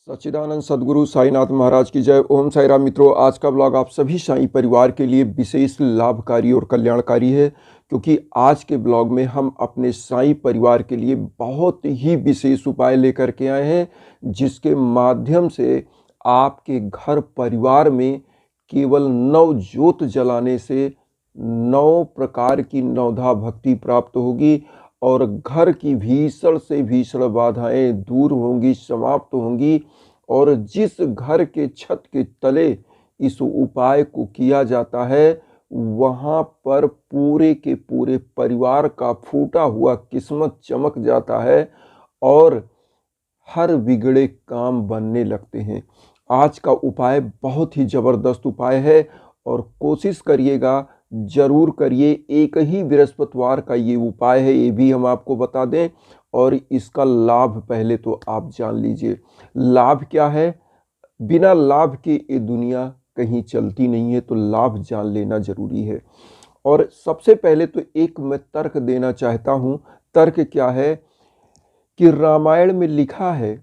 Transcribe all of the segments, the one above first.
सच्चिदानंद सद्गुरु साईनाथ महाराज की जय। ओम साई राम। मित्रों, आज का ब्लॉग आप सभी साईं परिवार के लिए विशेष लाभकारी और कल्याणकारी है, क्योंकि आज के ब्लॉग में हम अपने साईं परिवार के लिए बहुत ही विशेष उपाय लेकर के आए हैं, जिसके माध्यम से आपके घर परिवार में केवल 9 ज्योत जलाने से 9 प्रकार की नवधा भक्ति प्राप्त होगी और घर की भीषण से भीषण बाधाएं दूर होंगी, समाप्त होंगी। और जिस घर के छत के तले इस उपाय को किया जाता है, वहाँ पर पूरे के पूरे परिवार का फूटा हुआ किस्मत चमक जाता है और हर बिगड़े काम बनने लगते हैं। आज का उपाय बहुत ही ज़बरदस्त उपाय है और कोशिश करिएगा, जरूर करिए। एक ही बृहस्पतिवार का ये उपाय है, ये भी हम आपको बता दें। और इसका लाभ पहले तो आप जान लीजिए। लाभ क्या है? बिना लाभ के ये दुनिया कहीं चलती नहीं है, तो लाभ जान लेना जरूरी है। और सबसे पहले तो एक मैं तर्क देना चाहता हूँ। तर्क क्या है कि रामायण में लिखा है,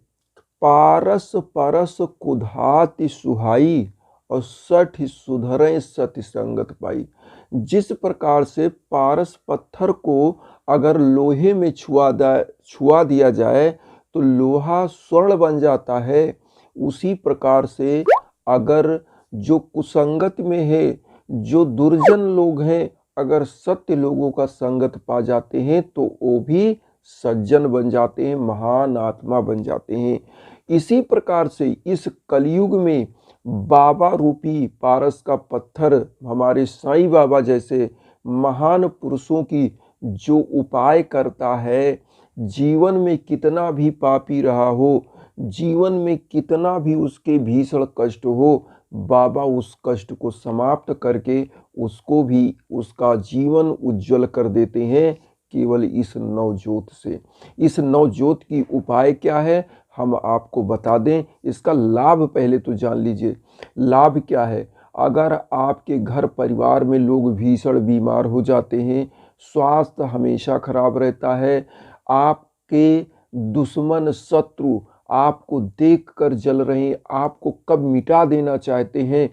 पारस परस कुधाति सुहाई और सठ सुधरें सति संगत पाई। जिस प्रकार से पारस पत्थर को अगर लोहे में छुआ दिया जाए तो लोहा स्वर्ण बन जाता है, उसी प्रकार से अगर जो कुसंगत में है, जो दुर्जन लोग हैं, अगर सत्य लोगों का संगत पा जाते हैं तो वो भी सज्जन बन जाते हैं, महान आत्मा बन जाते हैं। इसी प्रकार से इस कलयुग में बाबा रूपी पारस का पत्थर, हमारे साईं बाबा जैसे महान पुरुषों की जो उपाय करता है, जीवन में कितना भी पापी रहा हो, जीवन में कितना भी उसके भीषण कष्ट हो, बाबा उस कष्ट को समाप्त करके उसको भी उसका जीवन उज्जवल कर देते हैं, केवल इस नवज्योत से। इस नवज्योत की उपाय क्या है हम आपको बता दें। इसका लाभ पहले तो जान लीजिए। लाभ क्या है? अगर आपके घर परिवार में लोग भीषण बीमार हो जाते हैं, स्वास्थ्य हमेशा खराब रहता है, आपके दुश्मन शत्रु आपको देखकर जल रहे हैं, आपको कब मिटा देना चाहते हैं,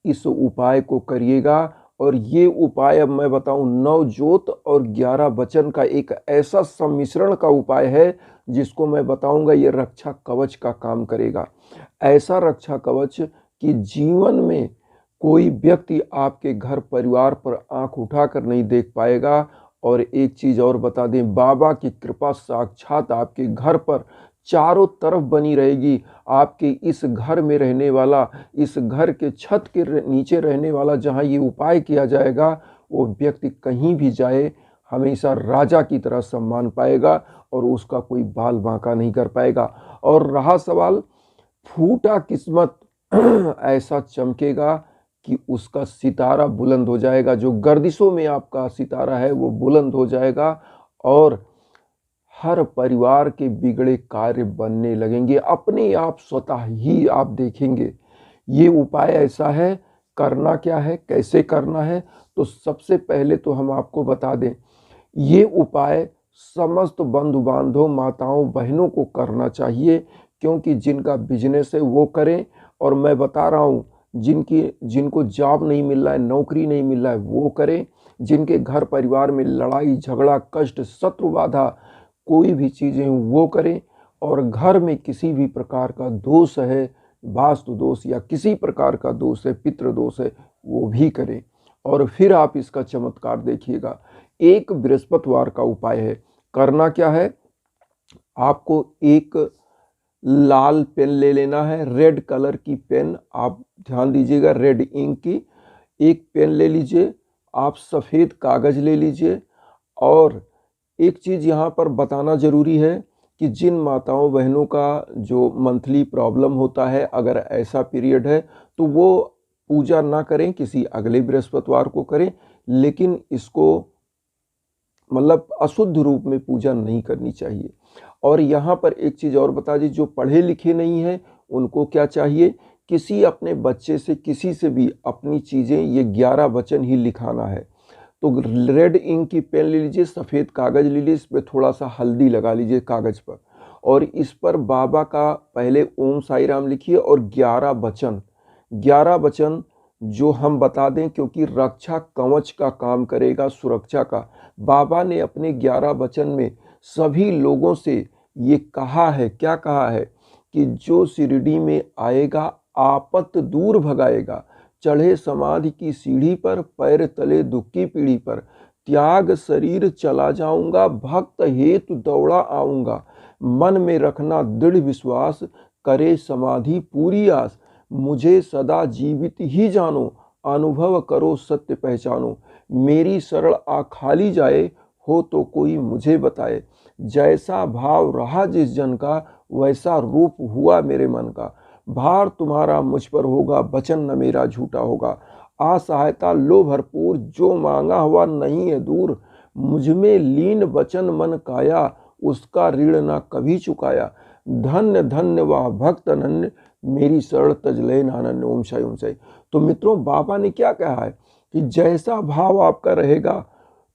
इस उपाय को करिएगा। और ये उपाय अब मैं बताऊं, 9 ज्योत और 11 वचन का एक ऐसा सम्मिश्रण का उपाय है, जिसको मैं बताऊंगा ये रक्षा कवच का काम करेगा। ऐसा रक्षा कवच कि जीवन में कोई व्यक्ति आपके घर परिवार पर आंख उठाकर नहीं देख पाएगा। और एक चीज़ और बता दें, बाबा की कृपा साक्षात आपके घर पर चारों तरफ बनी रहेगी। आपके इस घर में रहने वाला, इस घर के छत के नीचे रहने वाला, जहाँ ये उपाय किया जाएगा, वो व्यक्ति कहीं भी जाए हमेशा राजा की तरह सम्मान पाएगा और उसका कोई बाल बांका नहीं कर पाएगा। और रहा सवाल फूटा किस्मत, ऐसा चमकेगा कि उसका सितारा बुलंद हो जाएगा। जो गर्दिशों में आपका सितारा है वो बुलंद हो जाएगा और हर परिवार के बिगड़े कार्य बनने लगेंगे अपने आप, स्वतः ही आप देखेंगे। ये उपाय ऐसा है। करना क्या है, कैसे करना है? तो सबसे पहले तो हम आपको बता दें, ये उपाय समस्त बंधु बांधव, माताओं, बहनों को करना चाहिए, क्योंकि जिनका बिजनेस है वो करें। और मैं बता रहा हूँ, जिनको जॉब नहीं मिल रहा है, नौकरी नहीं मिल रहा है, वो करें। जिनके घर परिवार में लड़ाई झगड़ा कष्ट शत्रु बाधा कोई भी चीज़ें वो करें। और घर में किसी भी प्रकार का दोष है, वास्तु दोष या किसी प्रकार का दोष है, पितृ दोष है, वो भी करें। और फिर आप इसका चमत्कार देखिएगा। एक बृहस्पतिवार का उपाय है। करना क्या है? आपको एक लाल पेन ले लेना है, रेड कलर की पेन, आप ध्यान दीजिएगा, रेड इंक की एक पेन ले लीजिए। आप सफ़ेद कागज़ ले लीजिए। और एक चीज़ यहाँ पर बताना ज़रूरी है कि जिन माताओं बहनों का जो मंथली प्रॉब्लम होता है, अगर ऐसा पीरियड है तो वो पूजा ना करें, किसी अगले बृहस्पतिवार को करें, लेकिन इसको मतलब अशुद्ध रूप में पूजा नहीं करनी चाहिए। और यहाँ पर एक चीज़ और बता दी, जो पढ़े लिखे नहीं हैं उनको क्या चाहिए, किसी अपने बच्चे से, किसी से भी अपनी चीज़ें, ये 11 वचन ही लिखाना है। तो रेड इंक की पेन ले लीजिए, सफ़ेद कागज़ ले लीजिए, इस पर थोड़ा सा हल्दी लगा लीजिए कागज़ पर, और इस पर बाबा का पहले ओम साई राम लिखिए और 11 वचन जो हम बता दें, क्योंकि रक्षा कवच का काम करेगा, सुरक्षा का। बाबा ने अपने 11 वचन में सभी लोगों से ये कहा है, क्या कहा है कि जो शिरडी में आएगा आपत दूर भगाएगा, चढ़े समाधि की सीढ़ी पर, पैर तले दुख की पीढ़ी पर, त्याग शरीर चला जाऊंगा, भक्त हेतु दौड़ा आऊंगा, मन में रखना दृढ़ विश्वास, करे समाधि पूरी आस, मुझे सदा जीवित ही जानो, अनुभव करो सत्य पहचानो, मेरी शरण आ खाली जाए, हो तो कोई मुझे बताए, जैसा भाव रहा जिस जन का, वैसा रूप हुआ मेरे मन का, भार तुम्हारा मुझ पर होगा, वचन न मेरा झूठा होगा, असहायता लो भरपूर, जो मांगा हुआ नहीं है दूर, मुझ में लीन वचन मन काया, उसका ऋण ना कभी चुकाया, धन्य धन्य वह भक्त अनन्य, मेरी शरण तजले नानन्य। ओम शाई ओम शाई। तो मित्रों, बाबा ने क्या कहा है कि जैसा भाव आपका रहेगा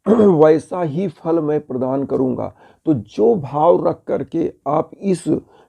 वैसा ही फल मैं प्रदान करूंगा। तो जो भाव रख करके आप इस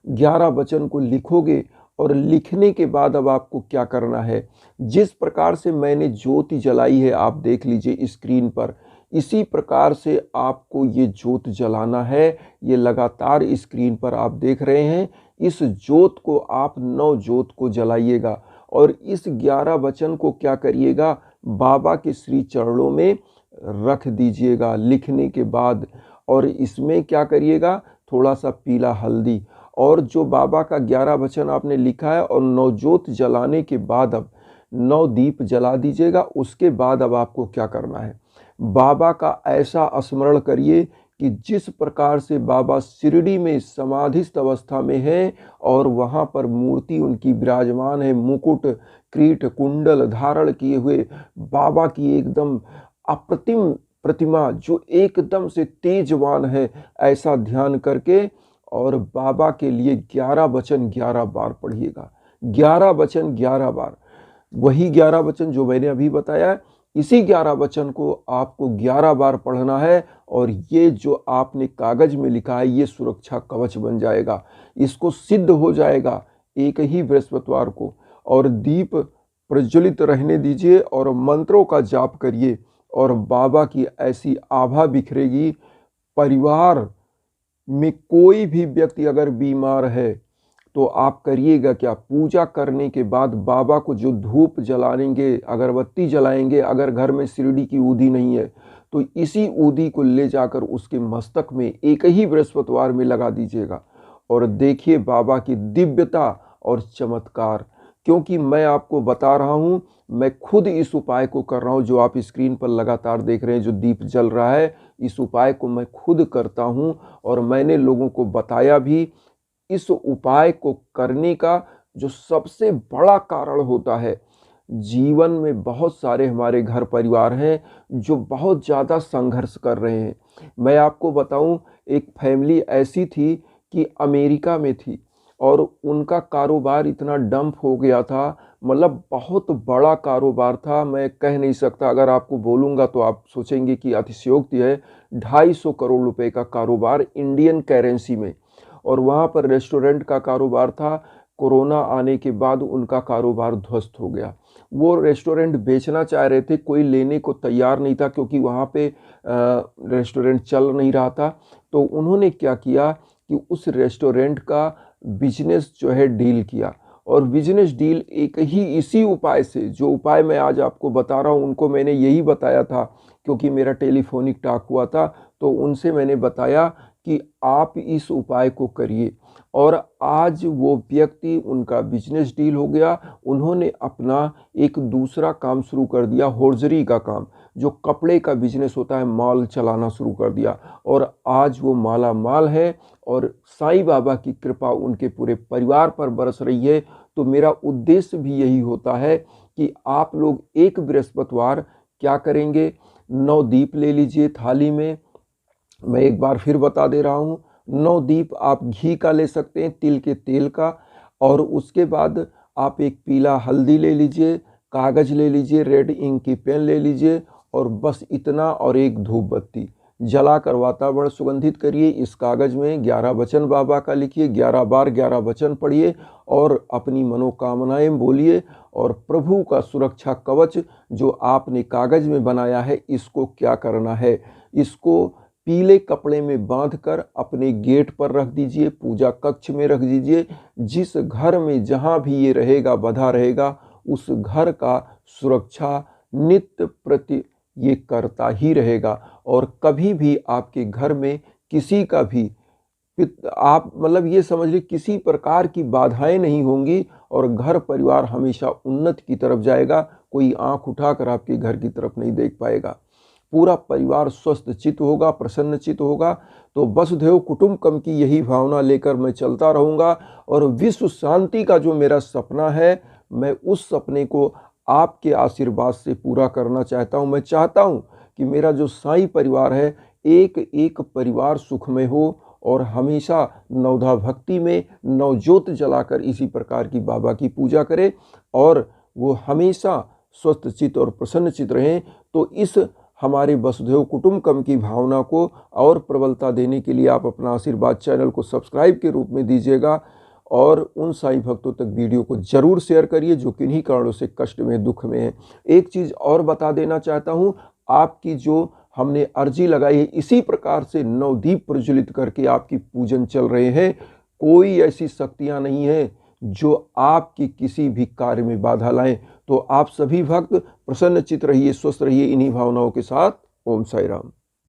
11 वचन को लिखोगे, और लिखने के बाद अब आपको क्या करना है, जिस प्रकार से मैंने ज्योति जलाई है आप देख लीजिए स्क्रीन पर, इसी प्रकार से आपको ये ज्योत जलाना है। ये लगातार स्क्रीन पर आप देख रहे हैं, इस ज्योत को आप 9 ज्योत को जलाइएगा, और इस 11 वचन को क्या करिएगा, बाबा के श्री चरणों में रख दीजिएगा लिखने के बाद। और इसमें क्या करिएगा, थोड़ा सा पीला हल्दी, और जो बाबा का 11 वचन आपने लिखा है, और 9 ज्योत जलाने के बाद अब 9 दीप जला दीजिएगा। उसके बाद अब आपको क्या करना है, बाबा का ऐसा स्मरण करिए कि जिस प्रकार से बाबा शिरडी में समाधिस्थ अवस्था में है, और वहाँ पर मूर्ति उनकी विराजमान है, मुकुट क्रीट कुंडल धारण किए हुए बाबा की एकदम अप्रतिम प्रतिमा जो एकदम से तेजवान है, ऐसा ध्यान करके और बाबा के लिए 11 वचन 11 बार पढ़िएगा। 11 वचन 11 बार, वही 11 वचन जो मैंने अभी बताया, इसी 11 वचन को आपको 11 बार पढ़ना है। और ये जो आपने कागज में लिखा है ये सुरक्षा कवच बन जाएगा, इसको सिद्ध हो जाएगा एक ही बृहस्पतिवार को। और दीप प्रज्वलित रहने दीजिए और मंत्रों का जाप करिए, और बाबा की ऐसी आभा बिखरेगी। परिवार में कोई भी व्यक्ति अगर बीमार है तो आप करिएगा क्या, पूजा करने के बाद बाबा को जो धूप जलाएंगे, अगरबत्ती जलाएंगे, अगर घर में शिरडी की ऊदी नहीं है तो इसी ऊदी को ले जाकर उसके मस्तक में एक ही बृहस्पतिवार में लगा दीजिएगा, और देखिए बाबा की दिव्यता और चमत्कार। क्योंकि मैं आपको बता रहा हूँ, मैं खुद इस उपाय को कर रहा हूँ, जो आप स्क्रीन पर लगातार देख रहे हैं, जो दीप जल रहा है, इस उपाय को मैं खुद करता हूँ, और मैंने लोगों को बताया भी। इस उपाय को करने का जो सबसे बड़ा कारण होता है, जीवन में बहुत सारे हमारे घर परिवार हैं जो बहुत ज़्यादा संघर्ष कर रहे हैं। मैं आपको बताऊं, एक फैमिली ऐसी थी कि अमेरिका में थी, और उनका कारोबार इतना डंप हो गया था, मतलब बहुत बड़ा कारोबार था, मैं कह नहीं सकता, अगर आपको बोलूँगा तो आप सोचेंगे कि अतिशयोक्ति है। 250 करोड़ रुपए का कारोबार इंडियन करेंसी में, और वहाँ पर रेस्टोरेंट का कारोबार था। कोरोना आने के बाद उनका कारोबार ध्वस्त हो गया। वो रेस्टोरेंट बेचना चाह रहे थे, कोई लेने को तैयार नहीं था, क्योंकि वहाँ पे रेस्टोरेंट चल नहीं रहा था। तो उन्होंने क्या किया कि उस रेस्टोरेंट का बिजनेस जो है डील किया, और बिजनेस डील एक ही इसी उपाय से, जो उपाय मैं आज आपको बता रहा हूँ, उनको मैंने यही बताया था, क्योंकि मेरा टेलीफोनिक टॉक हुआ था, तो उनसे मैंने बताया कि आप इस उपाय को करिए। और आज वो व्यक्ति, उनका बिजनेस डील हो गया, उन्होंने अपना एक दूसरा काम शुरू कर दिया, होर्जरी का काम, जो कपड़े का बिजनेस होता है, मॉल चलाना शुरू कर दिया, और आज वो माला माल है, और साईं बाबा की कृपा उनके पूरे परिवार पर बरस रही है। तो मेरा उद्देश्य भी यही होता है कि आप लोग एक बृहस्पतिवार क्या करेंगे, 9 दीप ले लीजिए थाली में। मैं एक बार फिर बता दे रहा हूँ, 9 दीप आप घी का ले सकते हैं, तिल के तेल का, और उसके बाद आप एक पीला हल्दी ले लीजिए, कागज ले लीजिए, रेड इंक की पेन ले लीजिए, और बस इतना, और एक धूप बत्ती। जलाकर वातावरण सुगंधित करिए। इस कागज़ में 11 वचन बाबा का लिखिए, 11 बार 11 वचन पढ़िए और अपनी मनोकामनाएं बोलिए। और प्रभु का सुरक्षा कवच जो आपने कागज़ में बनाया है, इसको क्या करना है, इसको पीले कपड़े में बांधकर अपने गेट पर रख दीजिए, पूजा कक्ष में रख दीजिए। जिस घर में जहाँ भी ये रहेगा, बधा रहेगा, उस घर का सुरक्षा नित्य प्रति ये करता ही रहेगा। और कभी भी आपके घर में किसी का भी आप मतलब ये समझ लीजिए किसी प्रकार की बाधाएं नहीं होंगी और घर परिवार हमेशा उन्नति की तरफ जाएगा। कोई आंख उठाकर आपके घर की तरफ नहीं देख पाएगा। पूरा परिवार स्वस्थ चित्त होगा, प्रसन्न चित्त होगा। तो वसुधैव कुटुंबकम की यही भावना लेकर मैं चलता रहूँगा और विश्व शांति का जो मेरा सपना है, मैं उस सपने को आपके आशीर्वाद से पूरा करना चाहता हूँ। मैं चाहता हूँ कि मेरा जो साईं परिवार है, एक एक परिवार सुख में हो और हमेशा नवधा भक्ति में नवज्योत जलाकर इसी प्रकार की बाबा की पूजा करे और वो हमेशा स्वस्थ चित्त और प्रसन्न चित्त रहें। तो इस हमारे वसुधैव कुटुंबकम की भावना को और प्रबलता देने के लिए आप अपना आशीर्वाद चैनल को सब्सक्राइब के रूप में दीजिएगा और उन साईं भक्तों तक वीडियो को जरूर शेयर करिए जो किन्हीं कारणों से कष्ट में, दुख में है। एक चीज़ और बता देना चाहता हूँ, आपकी जो हमने अर्जी लगाई है, इसी प्रकार से नवदीप प्रज्वलित करके आपकी पूजन चल रहे हैं। कोई ऐसी शक्तियाँ नहीं हैं जो आपकी किसी भी कार्य में बाधा लाएं। तो आप सभी भक्त प्रसन्न चित्त रहिए, स्वस्थ रहिए इन्हीं भावनाओं के साथ। ओम साई राम।